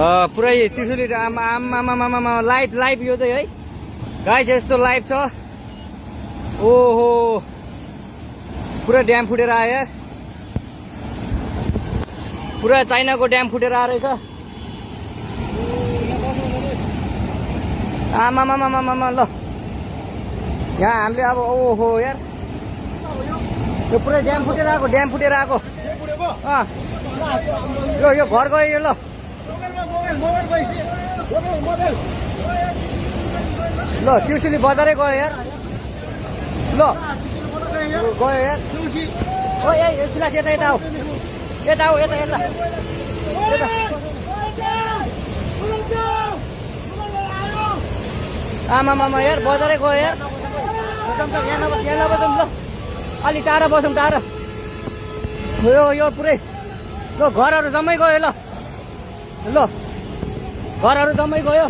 पुरै त्रिशुली आमा लाइभ यो चाहिँ है गाइस, यस्तो लाइभ छ। ओहो पुरा ड्याम फुटेर आयो यार, पुरा चाइनाको ड्याम फुटेर आएर रहेछ। आमामामामामा ल यहाँ हामीले अब ओहो यार यो पुरै ड्याम फुटेर आएको, यो घर गयो यो। ल ल त्रिशुली बजारै गयो यार। ल गयो यार। ओ ए सिलास यता आऊ, यता आमामामा यार बजारै गयो यार। यहाँ नबसौँ ल, अलि टाढा बसौँ, टाढा। यो पुरै ल घरहरू जम्मै गयो। ल घरहरू जम्मै गयो।